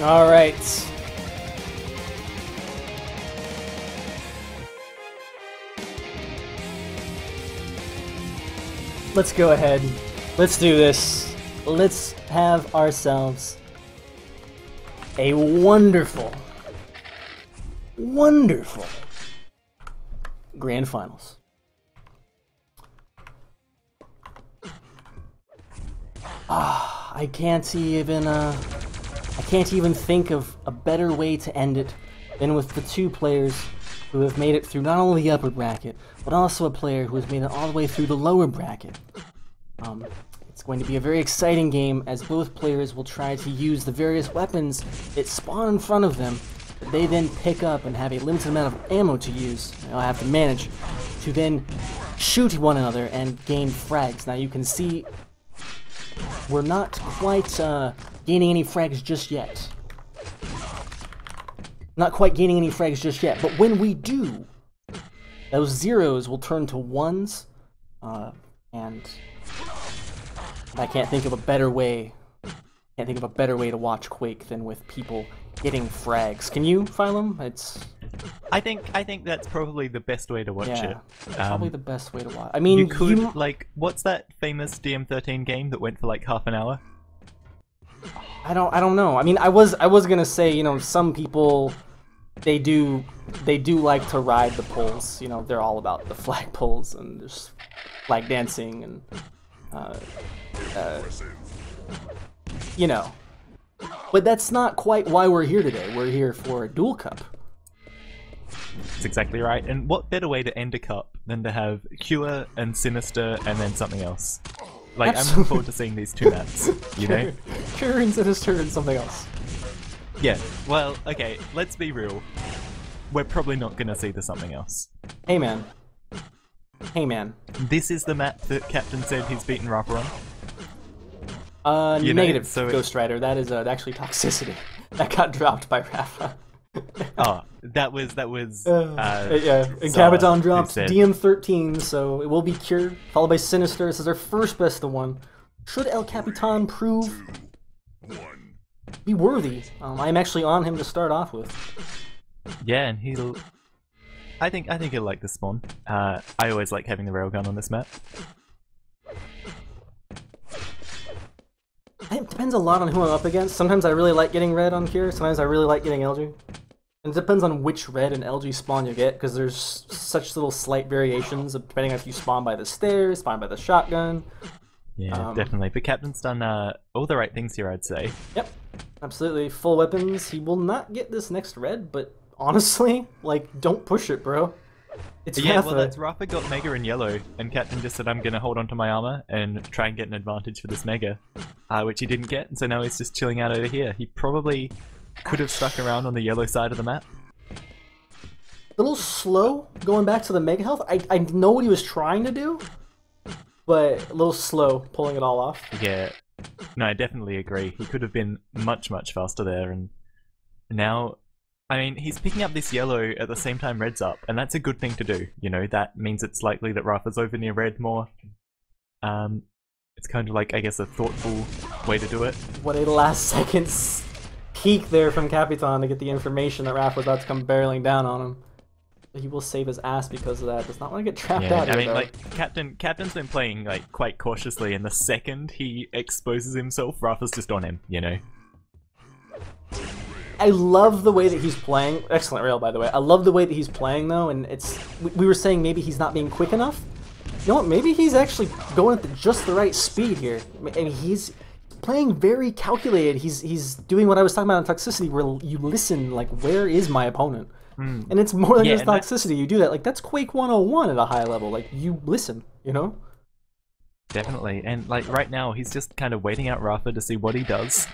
All right. Let's go ahead. Let's do this. Let's have ourselves a wonderful, wonderful grand finals. I can't even think of a better way to end it than with the two players who have made it through not only the upper bracket, but also a player who has made it all the way through the lower bracket. It's going to be a very exciting game, as both players will try to use the various weapons that spawn in front of them, that they then pick up and have a limited amount of ammo to use. They'll have to manage to then shoot one another and gain frags. Now you can see we're not quite gaining any frags just yet. Not quite gaining any frags just yet, but when we do, those zeros will turn to ones, and I can't think of a better way. Can't think of a better way to watch Quake than with people getting frags. Can you, Phylum? I think that's probably the best way to watch it. Probably the best way to watch. I mean, you could like, what's that famous DM13 game that went for like half an hour? I don't know. I mean, I was gonna say, you know, some people they do like to ride the poles. You know, they're all about the flag poles and just flag dancing and you know. But that's not quite why we're here today. We're here for a Duel Cup. That's exactly right. And what better way to end a cup than to have Cure and Sinister and then something else? Like, I'm looking forward to seeing these two maps, you know? Cure and Sinister and something else. Yeah, well, okay, let's be real. We're probably not gonna see the something else. Hey man. Hey man. This is the map that Captain said he's beaten Rafa on? Negative, so Ghost Rider. That is actually Toxicity. That got dropped by Rafa. Oh, that was yeah, and Capitan dropped DM13, so it will be Cure, followed by Sinister. This is our first best of one. Should El Capitan prove be worthy? I'm actually on him to start off with. Yeah, and he'll... I think he'll like the spawn. I always like having the railgun on this map. It depends a lot on who I'm up against. Sometimes I really like getting red on Cure, sometimes I really like getting LG. And it depends on which red and LG spawn you get, because there's such little slight variations depending on if you spawn by the stairs, spawn by the shotgun. Yeah, definitely. But Captain's done all the right things here, I'd say. Yep, absolutely. Full weapons. He will not get this next red, but honestly, like, don't push it, bro. It's yeah, well, that's Rafa got Mega in yellow, and Captain just said, I'm gonna hold on to my armor and try and get an advantage for this Mega, which he didn't get, and so now he's just chilling out over here. He probably could have stuck around on the yellow side of the map. A little slow going back to the Mega Health. I know what he was trying to do, but a little slow pulling it all off. Yeah, no, I definitely agree. He could have been much, much faster there, and now... I mean, he's picking up this yellow at the same time red's up, and that's a good thing to do, you know, that means it's likely that Rafa's over near red more. It's kind of like, I guess, a thoughtful way to do it. What a last second peek there from Capitan to get the information that Rafa was about to come barreling down on him. But he will save his ass because of that. Does not want to get trapped out here, I mean, though. like, Captain's been playing, like, quite cautiously, and the second he exposes himself, Rafa's just on him, you know? I love the way that he's playing. Excellent rail, by the way. I love the way that he's playing, though, and it's... We were saying maybe he's not being quick enough. You know what? Maybe he's actually going at just the right speed here. And he's playing very calculated. He's doing what I was talking about on Toxicity, where you listen, like, where is my opponent? And it's more than just Toxicity. You do that. Like, that's Quake 101 at a high level. Like, you listen, you know? Definitely. And, like, right now, he's just kind of waiting out Rafa to see what he does.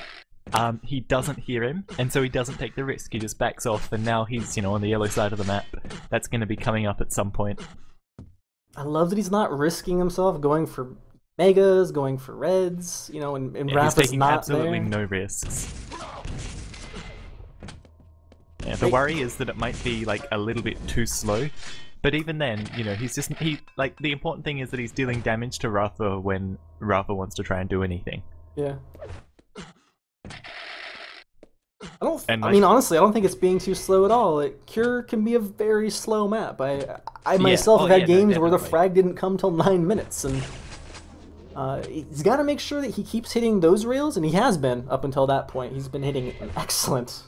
He doesn't hear him, and so he doesn't take the risk. He just backs off, and now he's, you know, on the yellow side of the map. That's going to be coming up at some point. I love that he's not risking himself, going for megas, going for reds, you know, and yeah, Rafa's he's taking not absolutely there. no risks. Yeah, the worry is that it might be, like, a little bit too slow. But even then, you know, like, the important thing is that he's dealing damage to Rafa when Rafa wants to try and do anything. Yeah. And I mean, honestly, I don't think it's being too slow at all. Cure can be a very slow map. I myself have had games where the frag didn't come till 9 minutes, and he's got to make sure that he keeps hitting those rails, and he has been up until that point. He's been hitting an excellent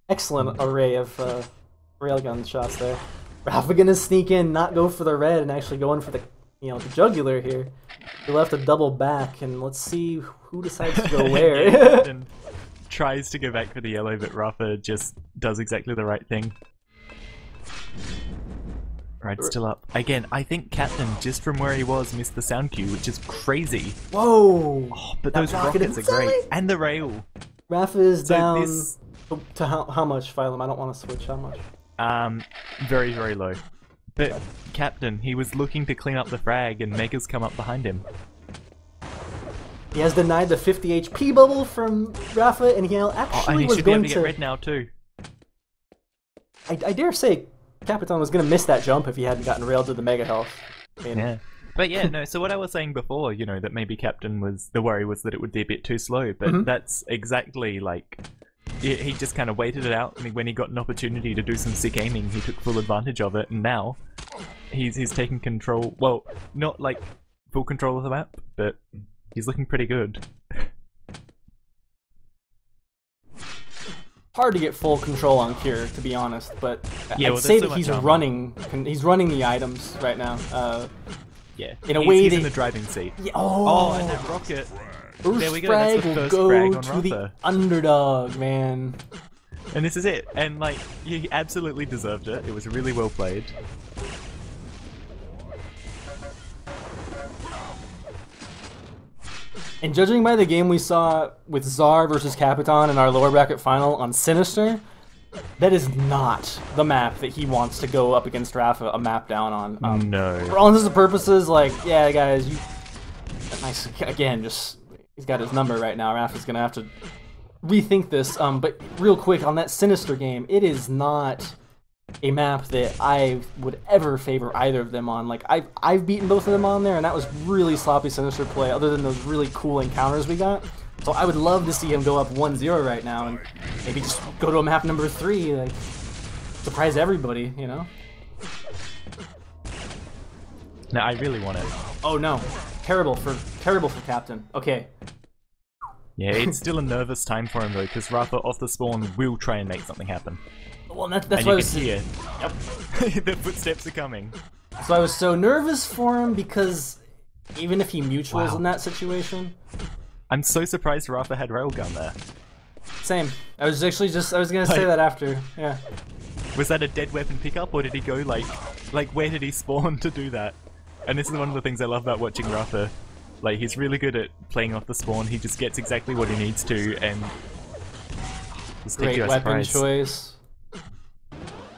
array of railgun shots there. Rafa gonna sneak in, not go for the red, and actually go in for the the jugular here. He left a double back, and let's see who decides to go where. And tries to go back for the yellow, but Rafa just does exactly the right thing. Right, still up. Again, I think Captain, just from where he was, missed the sound cue, which is crazy. Whoa! Oh, but those rockets are great. And the rail. Rafa is down to how much, Phylum? I don't want to switch. How much? Very, very low. But Captain, he was looking to clean up the frag, and Mega's come up behind him. He has denied the 50 HP bubble from Rafa, and he actually was should going be able to get red now too. I dare say Capitan was going to miss that jump if he hadn't gotten railed to the mega health. I mean, yeah. But yeah, no, so what I was saying before, that maybe Captain the worry was that it would be a bit too slow, but that's exactly like, he just kind of waited it out, and when he got an opportunity to do some sick aiming, he took full advantage of it, and now he's taking control, well, not like full control of the map, but he's looking pretty good. Hard to get full control on Cure, to be honest, but yeah, I'd say that he's running the items right now. Yeah, in a way he's in the driving seat. Yeah, and that rocket. There we go, that's the first will frag go on to Rafa. the underdog, man. And this is it, and like, he absolutely deserved it. It was really well played. And judging by the game we saw with Czar versus Capitan in our lower bracket final on Sinister, that is not the map that he wants to go up against Rafa a map down on. No. For all intents and purposes, like, yeah, guys, nice, again, just, he's got his number right now. Rafa's gonna have to rethink this. But real quick, on that Sinister game, it is not a map that I would ever favor either of them on. Like, I've beaten both of them on there, and that was really sloppy Sinister play, other than those really cool encounters we got. So I would love to see him go up 1-0 right now, and maybe just go to a map number 3, like, surprise everybody, No, I really want it. Oh no, terrible for Captain. Okay. Yeah, it's still a nervous time for him though, because Rafa off the spawn will try and make something happen. Well, that's and why you can hear. Yep. The footsteps are coming. So I was so nervous for him because even if he mutuals in that situation, I'm so surprised Rafa had railgun there. Same. I was gonna say that after. Yeah. Was that a dead weapon pickup, or did he go like where did he spawn to do that? And this is one of the things I love about watching Rafa. Like, he's really good at playing off the spawn. He just gets exactly what he needs to, and great weapon choice.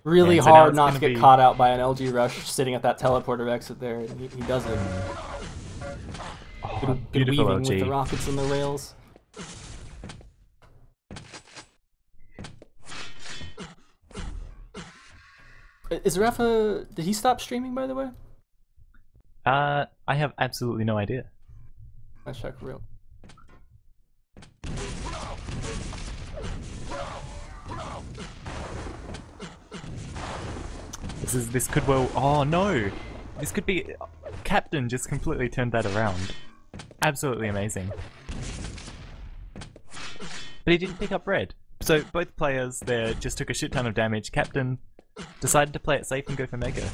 Really hard not to get caught out by an LG rush sitting at that teleporter exit there. He does it. Good weaving LG. with the rockets and the rails. Is Rafa... Did he stop streaming, by the way? I have absolutely no idea. Let's check real. This could well... Oh no! This could be... Captain just completely turned that around. Absolutely amazing. But he didn't pick up red. So both players there just took a shit ton of damage. Captain decided to play it safe and go for Mega.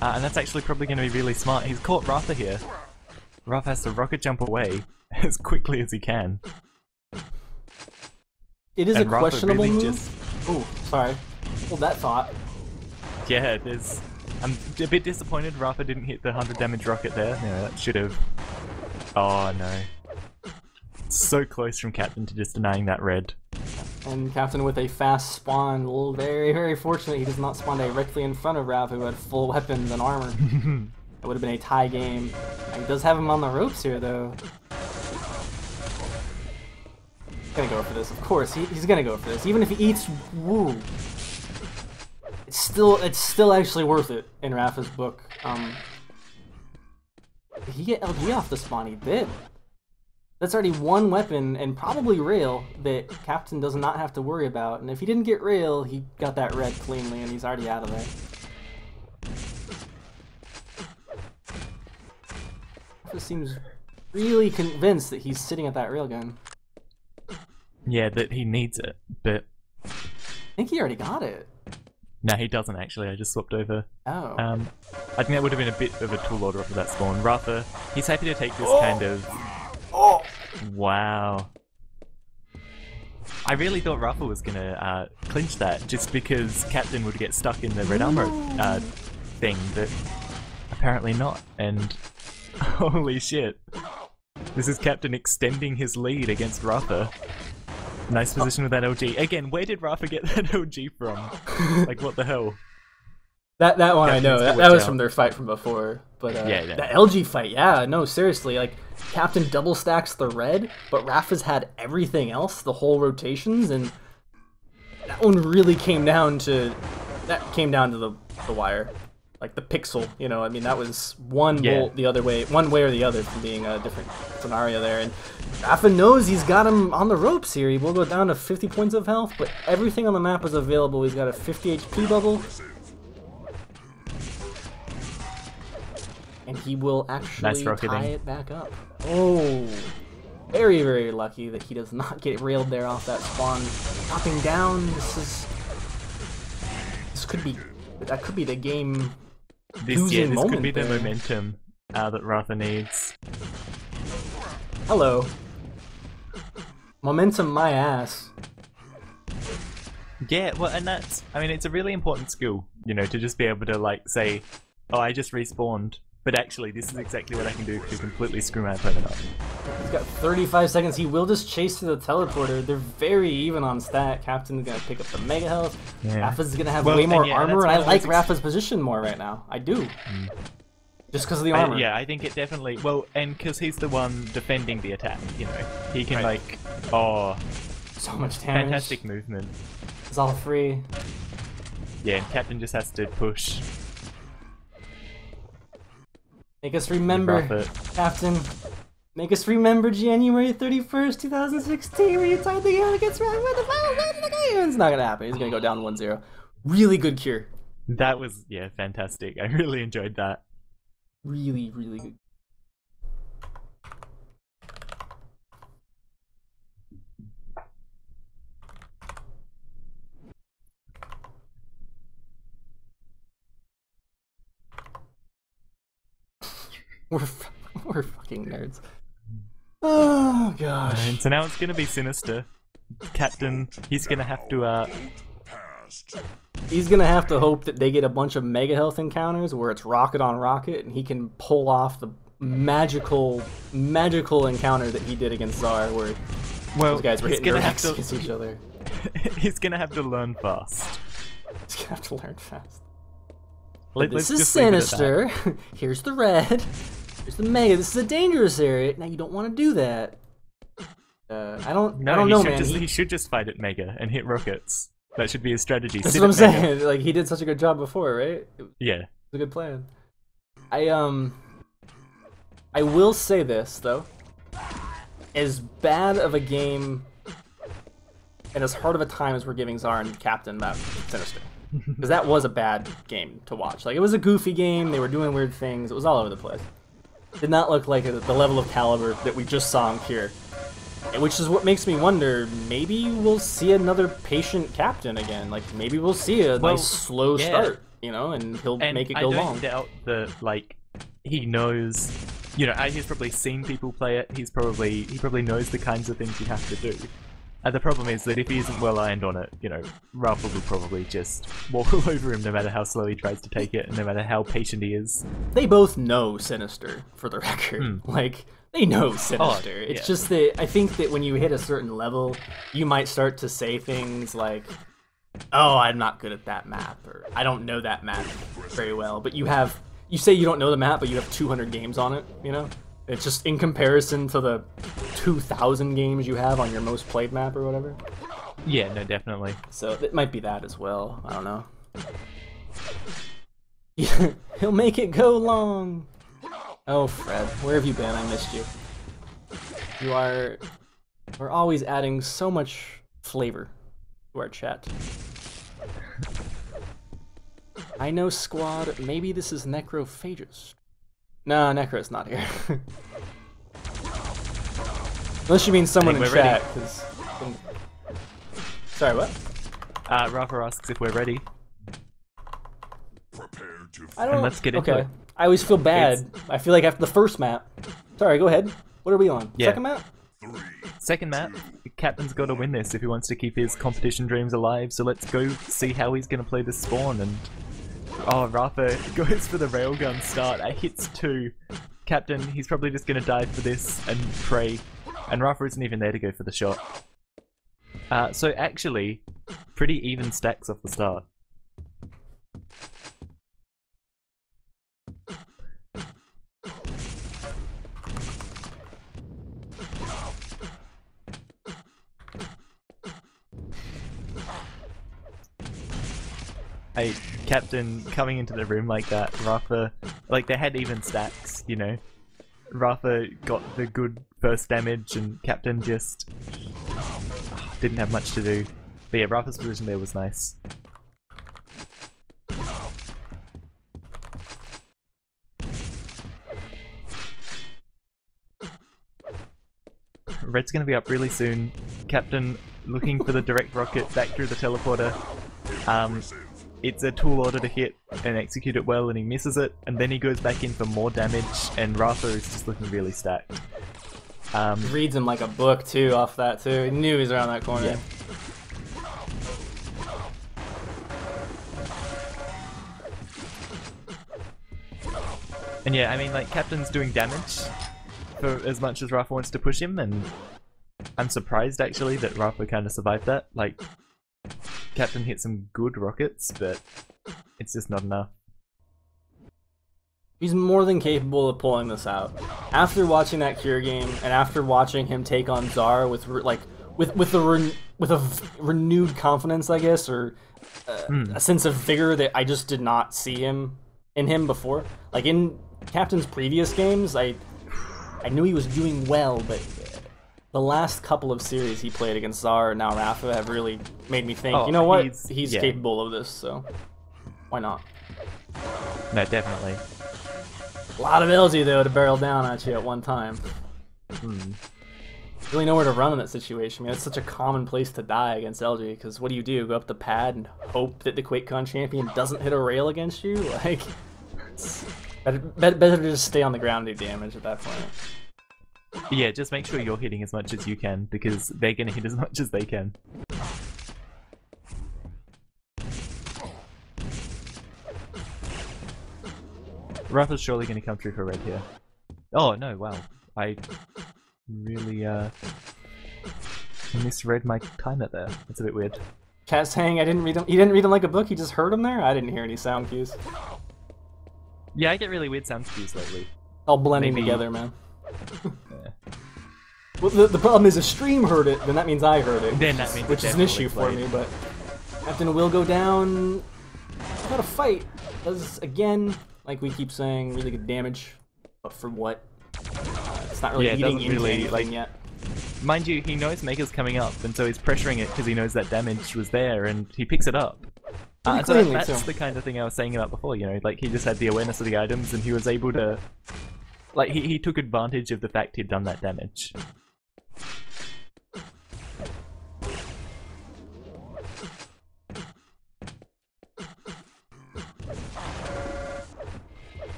And that's actually probably going to be really smart. He's caught Rafa here. Rafa has to rocket jump away as quickly as he can. It is a Rafa questionable really move. Oh, sorry. Hold that thought. Yeah, I'm a bit disappointed Rafa didn't hit the 100 damage rocket there. Yeah, that should have... Oh no. So close from Captain to just denying that red. And Captain with a fast spawn. Well, very, very fortunate he does not spawn directly in front of Rafa, who had full weapons and armor. It would have been a tie game. He does have him on the ropes here, though. He's gonna go for this, of course. He's gonna go for this. Even if he eats woo. It's still actually worth it in Rafa's book. Did he get LG off the spawn? He did. That's already one weapon, and probably rail, that Captain does not have to worry about. And if he didn't get rail, he got that red cleanly, and he's already out of there. He seems really convinced that he's sitting at that railgun. Yeah, that he needs it, but... I think he already got it. No, he doesn't actually, I just swapped over. Oh. I think that would have been a bit of a tall order for that spawn. Rafa, he's happy to take this kind of... Oh! Wow. I really thought Rafa was gonna clinch that, just because Captain would get stuck in the red armor thing, but apparently not, and holy shit. This is Captain extending his lead against Rafa. Nice position with that LG. Again, where did Rafa get that LG from? Like, what the hell? That one I know. That was from their fight from before. But yeah. the LG fight, yeah, no, seriously. Like, Captain double stacks the red, but Rafa's had everything else, the whole rotations, and that one really came down to the wire. Like the pixel, you know, I mean, that was one bolt the other way, one way or the other from being a different scenario there. And Rafa knows he's got him on the ropes here. He will go down to 50 points of health, but everything on the map is available. He's got a 50 HP bubble. And he will actually tie it back up. Oh, very, very lucky that he does not get railed there off that spawn. Dropping down, that could be the game. This could be the momentum that Rafa needs. Hello. Momentum my ass. Yeah, well, and that's, I mean, it's a really important skill, you know, to just be able to, like, say, oh, I just respawned, but actually this is exactly what I can do to completely screw my opponent up. He's got 35 seconds. He will just chase to the teleporter. They're very even on stat. Captain's gonna pick up the mega health. Yeah. Rafa's gonna have way more armor, and I like Rafa's position more right now. I do. Just because of the armor. Yeah, I think it definitely... Well, and because he's the one defending the attack, you know. He can, like... Oh... So much damage. Fantastic movement. It's all free. Yeah, and Captain just has to push. Make us remember, Captain. Make us remember January 31st, 2016, where you tied the game against Rafa with the final match of the game. It's not gonna happen. He's gonna go down 1-0. Really good cure. That was, yeah, fantastic. I really enjoyed that. Really, really good. We're fucking nerds. Oh gosh. And so now it's gonna be Sinister. Captain, he's gonna have to he's gonna have to hope that they get a bunch of mega health encounters where it's rocket on rocket, and he can pull off the magical encounter that he did against Czar, where those guys were hitting directs against each other. He's gonna have to learn fast. He's gonna have to learn fast. Let's this is Sinister. Here's the red. Here's the mega. This is a dangerous area. Now you don't want to do that. I don't know, man. He should just fight at mega and hit rockets. That should be his strategy. That's what I'm saying. Like, he did such a good job before, right? Yeah. It's a good plan. I will say this though. As bad of a game and as hard of a time as we're giving Czar and Captain that Sinister. Because that was a bad game to watch. Like, it was a goofy game, they were doing weird things, it was all over the place. Did not look like the level of caliber that we just saw him here. Which is what makes me wonder, maybe we'll see another patient Captain again. Like, maybe we'll see a nice slow start, you know, and he'll make it go long. I don't doubt that, like, he knows, you know, he's probably seen people play it, he probably knows the kinds of things you have to do. The problem is that if he isn't well ironed on it, you know, Rafa will probably just walk all over him no matter how slow he tries to take it, and no matter how patient he is. They both know Sinister, for the record. Like, they know Sinister. It's just that I think that when you hit a certain level, you might start to say things like, oh, I'm not good at that map, or I don't know that map very well. But you say you don't know the map, but you have 200 games on it, you know? It's just in comparison to the 2,000 games you have on your most played map or whatever. Yeah, no, definitely. So it might be that as well. I don't know. He'll make it go long. Oh, Fred, where have you been? I missed you. We're always adding so much flavor to our chat. I know, squad. Maybe this is Necrophagist. No, Necro's not here. Unless you mean someone in chat. Sorry, what? Rafa asks if we're ready. I don't. And let's get into it. I always feel bad. I feel like after the first map. Sorry, go ahead. What are we on? Yeah. Second map? Second map. The captain's got to win this if he wants to keep his competition dreams alive. So let's go see how he's going to play this spawn. And oh, Rafa goes for the railgun start. Hits 2. Captain, he's probably just going to dive for this and pray. And Rafa isn't even there to go for the shot. So actually, pretty even stacks off the start. Hey, Captain coming into the room like that, Rafa, like they had even stacks, you know. Rafa got the good first damage and Captain just didn't have much to do. But yeah, Rafa's position there was nice. Red's gonna be up really soon. Captain looking for the direct rocket back through the teleporter. It's a tall order to hit and execute it well, and he misses it, and then he goes back in for more damage, and Rafa is just looking really stacked. Reads him like a book too off that too. He knew he was around that corner. Yeah. And yeah, I mean, like, Captain's doing damage for as much as Rafa wants to push him, and I'm surprised actually that Rafa kind of survived that. Like, Captain hit some good rockets, but it's just not enough. He's more than capable of pulling this out. After watching that Cure game, and after watching him take on Zara with a renewed confidence, I guess, or a sense of vigor that I just did not see in him before. Like in Captain's previous games, I knew he was doing well, but the last couple of series he played against Zara and now Rafa have really made me think, you know what, he's capable of this, so why not? No, definitely. A lot of LG though to barrel down at you at one time. Really know where to run in that situation. I mean, it's such a common place to die against LG, because what do? Go up the pad and hope that the QuakeCon champion doesn't hit a rail against you? Like, it's better to just stay on the ground and do damage at that point. Yeah, just make sure you're hitting as much as you can, because they're gonna hit as much as they can. Rafa's surely gonna come through for red here. Oh no, wow. I really misread my timer there. That's a bit weird. Chat saying I didn't read him. He didn't read him like a book, he just heard him there? I didn't hear any sound cues. Yeah, I get really weird sound cues lately. All blending together, man. Yeah. Well, the problem is if stream heard it, then that means I heard it. Then that means which is an issue for me, but Captain will go down. Got a fight. Does, again, like we keep saying, really good damage. But for what? It's not really eating into anything yet. Mind you, he knows Mega's coming up, and so he's pressuring it because he knows that damage was there, and he picks it up. So that's the kind of thing I was saying about before, you know, like he just had the awareness of the items, and he was able to... Like, he took advantage of the fact he'd done that damage.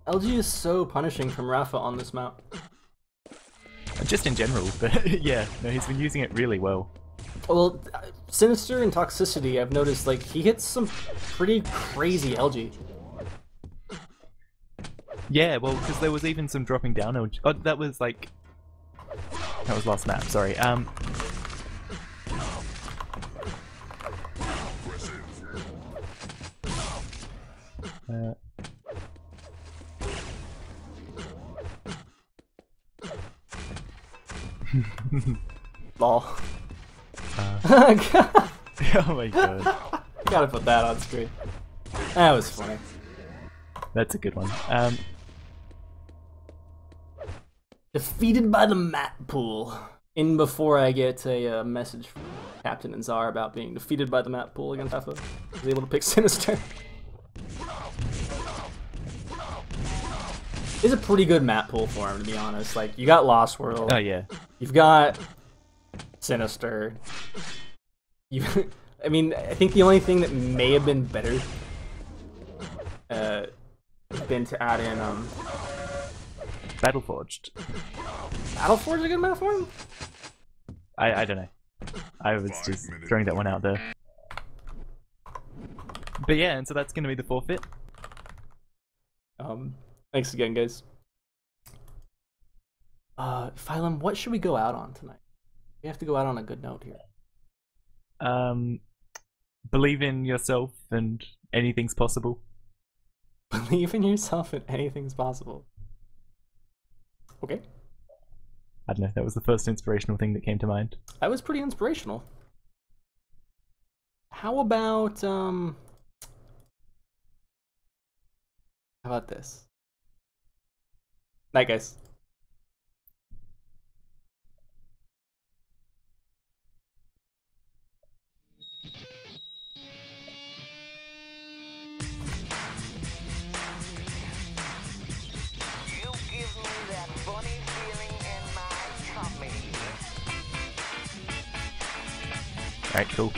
LG is so punishing from Rafa on this map. Just in general, but yeah, no, he's been using it really well. Well, Sinister and Toxicity, I've noticed, like, he hits some pretty crazy LG. Yeah, well, because there was even some dropping down. Oh, that was like... That was last map, sorry. Lol. Oh my god. Gotta put that on screen. That was funny. That's a good one. Defeated by the map pool. In before I get a message from Captain and Czar about being defeated by the map pool against Alpha. I was able to pick Sinister. It's a pretty good map pool for him, to be honest. Like, you got Lost World. Oh yeah. You've got Sinister. I mean, I think the only thing that may have been better been to add in Battleforged. Battleforge a good map for him? I don't know. I was just throwing that one out there. But yeah, and so that's gonna be the forfeit. Thanks again, guys. Phylum, what should we go out on tonight? We have to go out on a good note here. Believe in yourself and anything's possible. Believe in yourself and anything's possible. Okay. I don't know, that was the first inspirational thing that came to mind. That was pretty inspirational. How about this? Night, guys. Alright, cool.